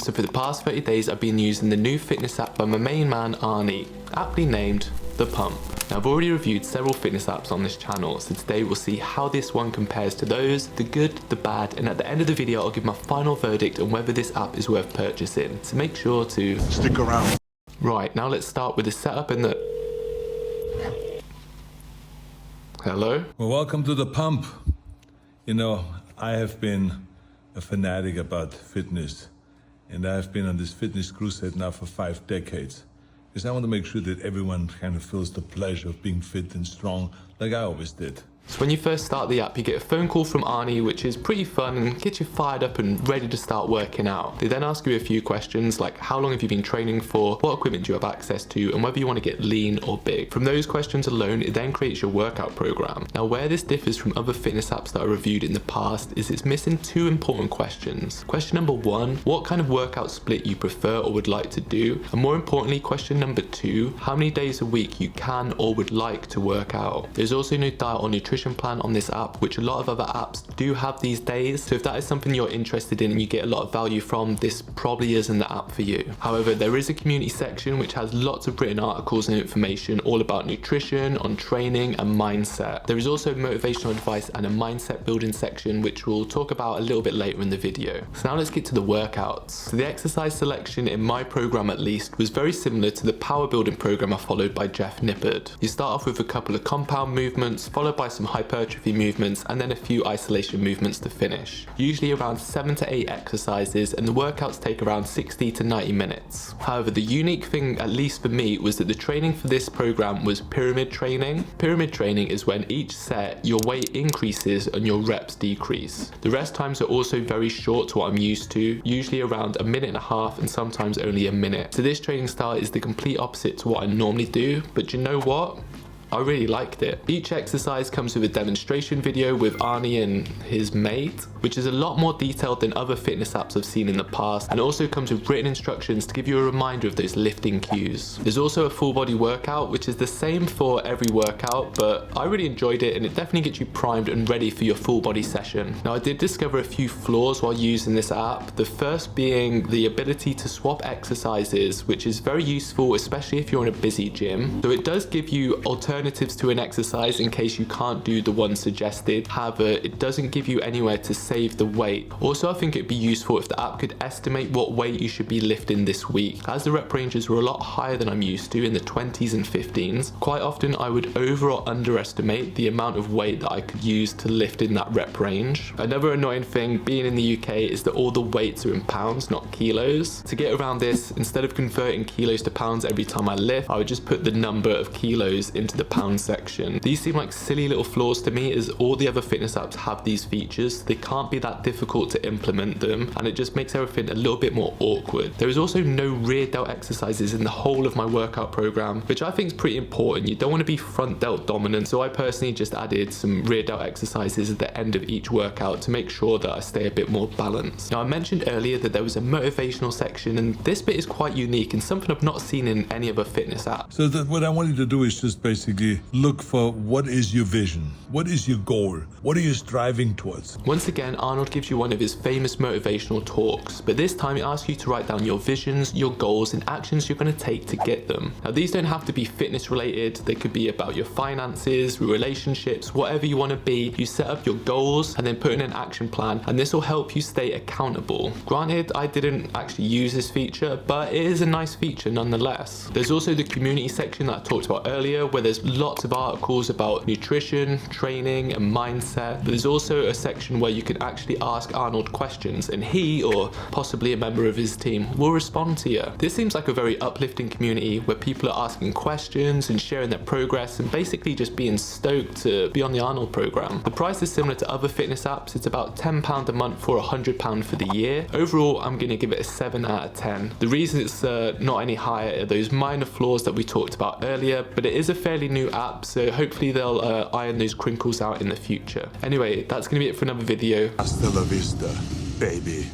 So for the past 30 days I've been using the new fitness app by my main man Arnie, aptly named The Pump. Now I've already reviewed several fitness apps on this channel, so today we'll see how this one compares to those, the good, the bad, and at the end of the video I'll give my final verdict on whether this app is worth purchasing, so make sure to stick around. Right, now let's start with the setup and the... Hello? Well, welcome to The Pump. You know, I have been a fanatic about fitness, and I've been on this fitness crusade now for 5 decades. Because I want to make sure that everyone kind of feels the pleasure of being fit and strong like I always did. So when you first start the app, you get a phone call from Arnie, which is pretty fun and gets you fired up and ready to start working out. They then ask you a few questions like how long have you been training for, what equipment do you have access to, and whether you want to get lean or big. From those questions alone, it then creates your workout program. Now where this differs from other fitness apps that I reviewed in the past is it's missing 2 important questions. Question number 1, what kind of workout split you prefer or would like to do? And more importantly, question number 2, how many days a week you can or would like to work out. There's also no diet or nutrition plan on this app, which a lot of other apps do have these days, so if that is something you're interested in and you get a lot of value from, this probably isn't the app for you. However, there is a community section which has lots of written articles and information all about nutrition, on training and mindset. There is also motivational advice and a mindset building section which we'll talk about a little bit later in the video. So now let's get to the workouts. So the exercise selection in my program at least was very similar to the power building program I followed by Jeff Nippard. You start off with a couple of compound movements followed by some hypertrophy movements and then a few isolation movements to finish. Usually around 7 to 8 exercises, and the workouts take around 60 to 90 minutes. However, the unique thing, at least for me, was that the training for this program was pyramid training. Pyramid training is when each set your weight increases and your reps decrease. The rest times are also very short to what I'm used to, usually around 1.5 minutes and sometimes only a minute. So this training style is the complete opposite to what I normally do, but you know what? I really liked it. Each exercise comes with a demonstration video with Arnie and his mate, which is a lot more detailed than other fitness apps I've seen in the past, and also comes with written instructions to give you a reminder of those lifting cues. There's also a full body workout, which is the same for every workout, but I really enjoyed it and it definitely gets you primed and ready for your full body session. Now I did discover a few flaws while using this app, the first being the ability to swap exercises, which is very useful, especially if you're in a busy gym. So it does give you alternatives to an exercise in case you can't do the one suggested. However, it doesn't give you anywhere to save the weight. Also, I think it'd be useful if the app could estimate what weight you should be lifting this week, as the rep ranges were a lot higher than I'm used to, in the 20s and 15s. Quite often I would over or underestimate the amount of weight that I could use to lift in that rep range. Another annoying thing being in the UK is that all the weights are in pounds, not kilos. To get around this, instead of converting kilos to pounds every time I lift, I would just put the number of kilos into the pound section. These seem like silly little flaws to me, as all the other fitness apps have these features. They can't be that difficult to implement them, and it just makes everything a little bit more awkward. There is also no rear delt exercises in the whole of my workout program, which I think is pretty important. You don't want to be front delt dominant, so I personally just added some rear delt exercises at the end of each workout to make sure that I stay a bit more balanced. Now I mentioned earlier that there was a motivational section, and this bit is quite unique and something I've not seen in any other fitness app. So what I want you to do is just basically look for what is your vision, what is your goal, what are you striving towards. Once again, Arnold gives you one of his famous motivational talks, but this time he asks you to write down your visions, your goals, and actions you're going to take to get them. Now these don't have to be fitness related, they could be about your finances, relationships, whatever you want to be. You set up your goals and then put in an action plan, and this will help you stay accountable. Granted, I didn't actually use this feature, but it is a nice feature nonetheless. There's also the community section that I talked about earlier, where there's lots of articles about nutrition, training and mindset, but there's also a section where you can actually ask Arnold questions and he, or possibly a member of his team, will respond to you. This seems like a very uplifting community where people are asking questions and sharing their progress and basically just being stoked to be on the Arnold program. The price is similar to other fitness apps. It's about £10 a month for £100 for the year. Overall, I'm going to give it a 7 out of 10. The reason it's not any higher are those minor flaws that we talked about earlier, but it is a fairly new app, so hopefully they'll iron those crinkles out in the future. Anyway, that's going to be it for another video. Hasta la vista, baby.